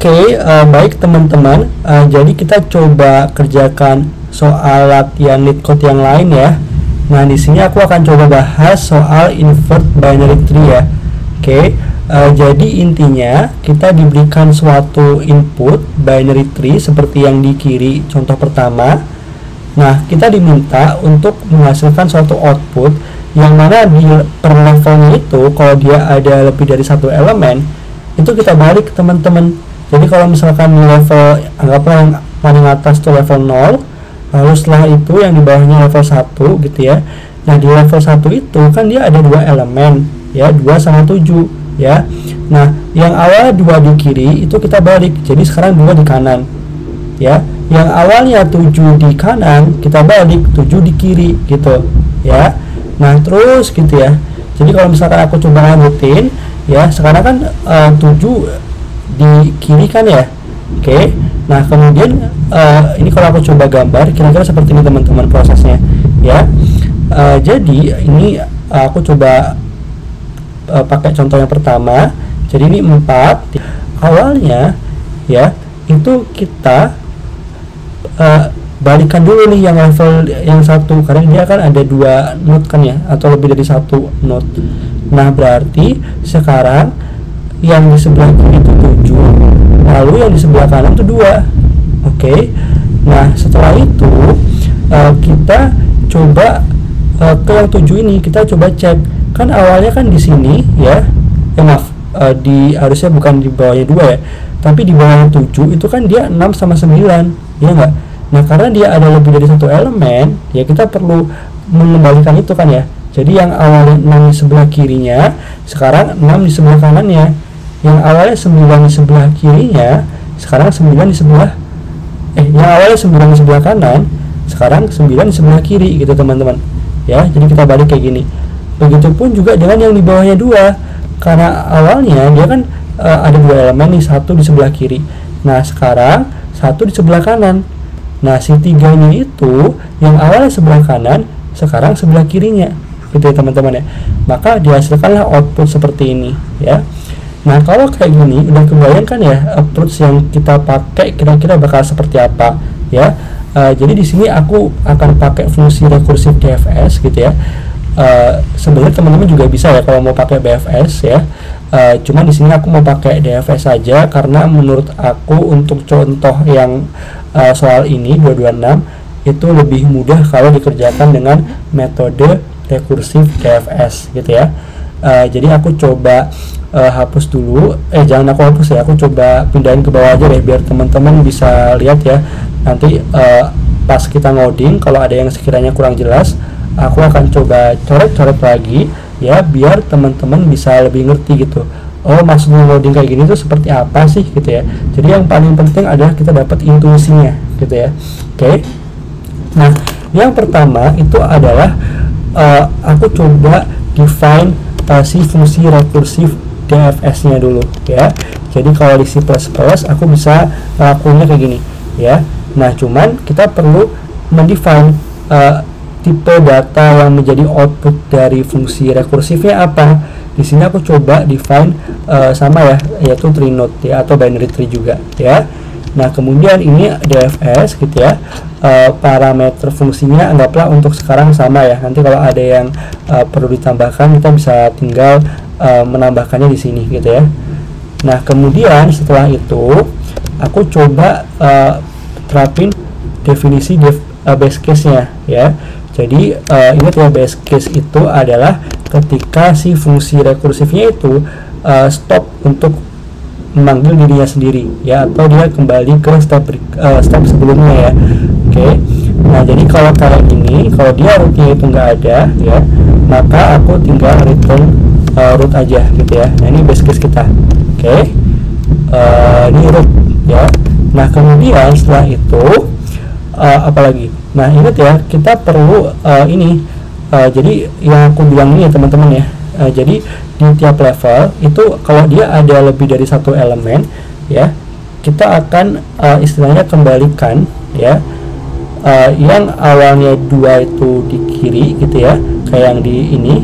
Baik teman-teman, jadi kita coba kerjakan soal latihan LeetCode yang lain ya. Nah, di sini aku akan coba bahas soal invert binary tree ya. Jadi intinya kita diberikan suatu input binary tree seperti yang di kiri contoh pertama. Nah, kita diminta untuk menghasilkan suatu output yang mana di per levelnya itu kalau dia ada lebih dari satu elemen itu kita balik teman-teman. Jadi kalau misalkan di level, anggaplah yang paling atas itu level 0, lalu setelah itu yang di bawahnya level 1 gitu ya. Nah, di level 1 itu kan dia ada dua elemen ya, 2 sama 7 ya. Nah, yang awal 2 di kiri itu kita balik, jadi sekarang 2 di kanan ya. Yang awalnya 7 di kanan kita balik 7 di kiri gitu ya. Nah, terus gitu ya. Jadi kalau misalkan aku coba lanjutin ya, sekarang kan 7 di kiri kan ya. Nah, kemudian ini kalau aku coba gambar kira-kira seperti ini teman-teman prosesnya ya. Jadi ini aku coba pakai contoh yang pertama. Jadi ini 4 awalnya ya, itu kita balikan dulu nih yang level yang satu, karena dia kan ada 2 node kan ya, atau lebih dari 1 node. Nah, berarti sekarang yang di sebelah kiri itu 7, lalu yang di sebelah kanan itu 2. Nah, setelah itu kita coba ke yang 7 ini, kita coba cek. Kan awalnya kan di sini ya, maaf, harusnya bukan di bawahnya 2 ya, tapi di bawahnya 7 itu kan dia 6 sama 9 ya enggak? Nah, karena dia ada lebih dari satu elemen ya, kita perlu mengembalikan itu kan ya. Jadi yang awalnya 6 di sebelah kirinya, sekarang 6 di sebelah kanannya. Yang awalnya 9 di sebelah kirinya, sekarang 9 di sebelah yang awalnya 9 di sebelah kanan, sekarang 9 di sebelah kiri gitu teman-teman ya. Jadi kita balik kayak gini. Begitupun juga dengan yang di bawahnya 2, karena awalnya dia kan ada 2 elemen nih, 1 di sebelah kiri. Nah, sekarang 1 di sebelah kanan. Nah, si 3 ini itu yang awalnya sebelah kanan, sekarang sebelah kirinya gitu ya teman-teman ya. Maka dihasilkanlah output seperti ini ya. Nah, kalau kayak gini udah kebayang kan ya approach yang kita pakai kira-kira bakal seperti apa ya. Jadi di sini aku akan pakai fungsi rekursif DFS gitu ya. Sebenarnya teman-teman juga bisa ya kalau mau pakai BFS ya. Cuman di sini aku mau pakai DFS saja karena menurut aku untuk contoh yang soal ini 226 itu lebih mudah kalau dikerjakan dengan metode rekursif DFS gitu ya. Jadi aku coba hapus dulu, jangan aku hapus ya, aku coba pindahin ke bawah aja deh biar teman-teman bisa lihat ya. Nanti pas kita ngoding kalau ada yang sekiranya kurang jelas, aku akan coba coret-coret lagi ya, biar teman-teman bisa lebih ngerti gitu. Oh, maksudnya ngoding kayak gini tuh seperti apa sih gitu ya. Jadi yang paling penting adalah kita dapat intuisinya gitu ya. Nah, yang pertama itu adalah aku coba define si fungsi rekursif DFS-nya dulu ya. Jadi kalau di C++ aku bisa lakuinnya kayak gini ya. Nah, cuman kita perlu mendefine tipe data yang menjadi output dari fungsi rekursifnya apa. Di sini aku coba define sama ya, yaitu tree node ya, atau binary tree juga ya. Nah, kemudian ini DFS gitu ya. Parameter fungsinya anggaplah untuk sekarang sama ya. Nanti kalau ada yang perlu ditambahkan, kita bisa tinggal menambahkannya di sini gitu ya. Nah, kemudian setelah itu aku coba terapin definisi base case-nya ya. Jadi ingat ya, base case itu adalah ketika si fungsi rekursifnya itu stop untuk memanggil dirinya sendiri ya, atau dia kembali ke step sebelumnya ya. Nah, jadi kalau kayak gini, kalau dia rootnya itu nggak ada ya, maka aku tinggal return root aja gitu ya. Nah, ini base case kita. Ini root ya. Nah, kemudian setelah itu apalagi, nah ingat ya, kita perlu jadi yang aku bilang ini ya teman-teman ya. Jadi di tiap level itu kalau dia ada lebih dari satu elemen ya, kita akan istilahnya kembalikan ya, yang awalnya 2 itu di kiri gitu ya, kayak yang di ini.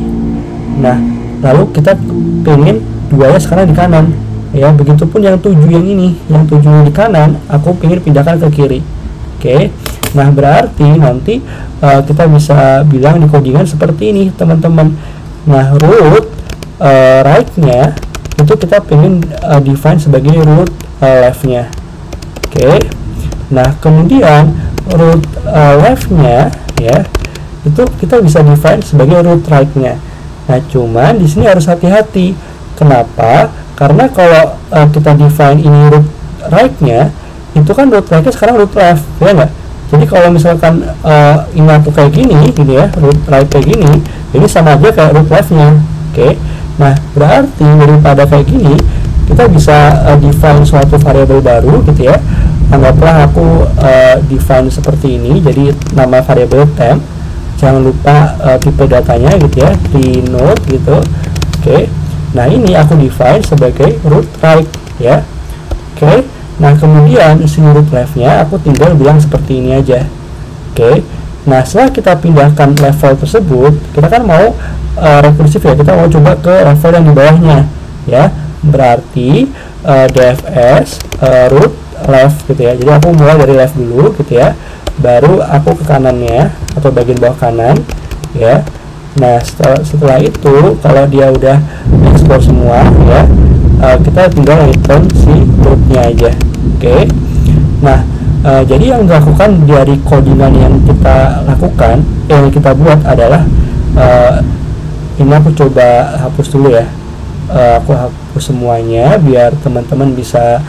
Nah, lalu kita pengen 2 nya sekarang di kanan ya. Begitupun yang 7 yang ini, yang 7 di kanan aku ingin pindahkan ke kiri. Oke. Nah, berarti nanti kita bisa bilang di codingan seperti ini, teman-teman. Nah, root right-nya itu kita pengen define sebagai root left-nya. Oke. Nah, kemudian root left-nya ya, itu kita bisa define sebagai root right-nya. Nah, cuman di sini harus hati-hati. Kenapa? Karena kalau kita define ini root right-nya, itu kan root right-nya sekarang root left, ya nggak? Jadi kalau misalkan ini aku kayak gini ya, root right kayak gini, ini sama aja kayak root left-nya. Oke. Nah, berarti daripada kayak gini, kita bisa define suatu variabel baru gitu ya. Anggaplah aku define seperti ini, jadi nama variabel temp, jangan lupa tipe datanya gitu ya, di node gitu. Oke. Nah, ini aku define sebagai root right ya. Oke. Nah, kemudian si root left-nya aku tinggal bilang seperti ini aja. Oke. Nah, setelah kita pindahkan level tersebut, kita kan mau rekursif ya, kita mau coba ke level yang di bawahnya ya. Berarti dfs root left gitu ya. Jadi aku mulai dari left dulu gitu ya, baru aku ke kanannya atau bagian bawah kanan ya. Nah, setelah itu kalau dia udah ekspor semua ya, kita tinggal return si rootnya aja. Oke. Nah, jadi yang dilakukan dari codingan yang kita lakukan, yang kita buat adalah ini aku coba hapus dulu ya. Aku hapus semuanya biar teman-teman bisa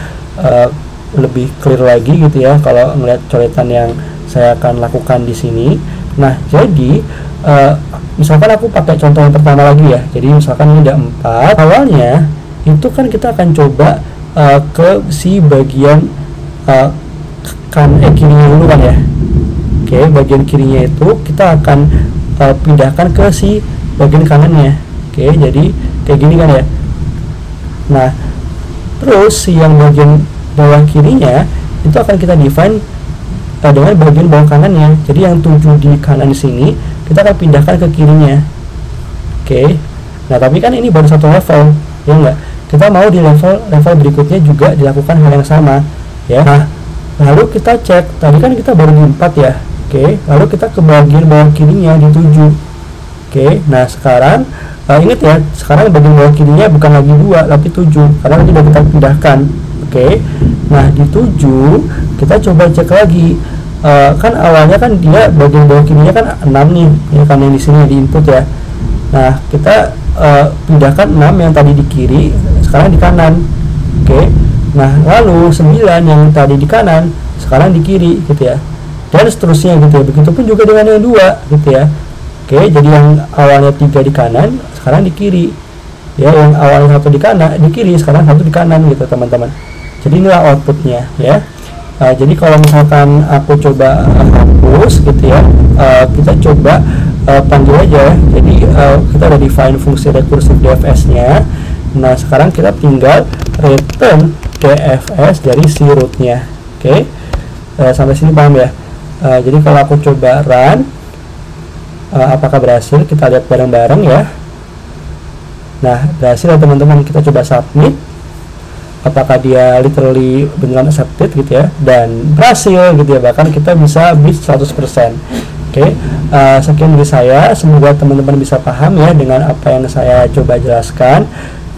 lebih clear lagi gitu ya kalau ngeliat coretan yang saya akan lakukan di sini. Nah, jadi misalkan aku pakai contoh yang pertama lagi ya. Jadi misalkan ini ada 4. Awalnya itu kan kita akan coba ke si bagian kirinya dulu kan ya. Oke, bagian kirinya itu kita akan pindahkan ke si bagian kanannya. Oke, jadi kayak gini kan ya. Nah, terus si yang bagian bawah kirinya itu akan kita define dengan bagian bawah kanannya. Jadi yang 7 di kanan sini kita akan pindahkan ke kirinya. Oke. Nah, tapi kan ini baru satu level, ya enggak? Kita mau di level berikutnya juga dilakukan hal yang sama, ya. Nah, lalu kita cek, tadi kan kita baru di 4 ya. Oke, lalu kita ke bagian bawah kirinya di 7. Oke, nah sekarang ingat ya, sekarang bagian bawah kirinya bukan lagi 2 tapi 7 karena nanti udah kita pindahkan. Oke. Nah, di 7 kita coba cek lagi. Kan awalnya kan dia bagian bawah kirinya kan 6 nih, ya kan, yang di sini di input ya. Nah, kita pindahkan 6 yang tadi di kiri sekarang di kanan. Oke. Nah, lalu 9 yang tadi di kanan sekarang di kiri gitu ya. Dan seterusnya gitu ya. Begitupun juga dengan yang 2 gitu ya. Oke, jadi yang awalnya 3 di kanan sekarang di kiri. Ya, yang awalnya 1 di kanan di kiri sekarang 1 di kanan gitu, teman-teman. Jadi inilah outputnya ya. Jadi kalau misalkan aku coba hapus gitu ya, kita coba panggil aja ya. Jadi kita udah define fungsi recursive dfs nya. Nah, sekarang kita tinggal return dfs dari si rootnya. Oke. Sampai sini paham ya. Jadi kalau aku coba run, apakah berhasil? Kita lihat bareng-bareng ya. Nah, berhasil ya teman-teman. Kita coba submit, apakah dia literally beneran accepted gitu ya, dan berhasil gitu ya, bahkan kita bisa beat 100%. Oke. Sekian dari saya, semoga teman-teman bisa paham ya dengan apa yang saya coba jelaskan.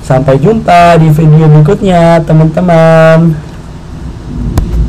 Sampai jumpa di video berikutnya teman-teman.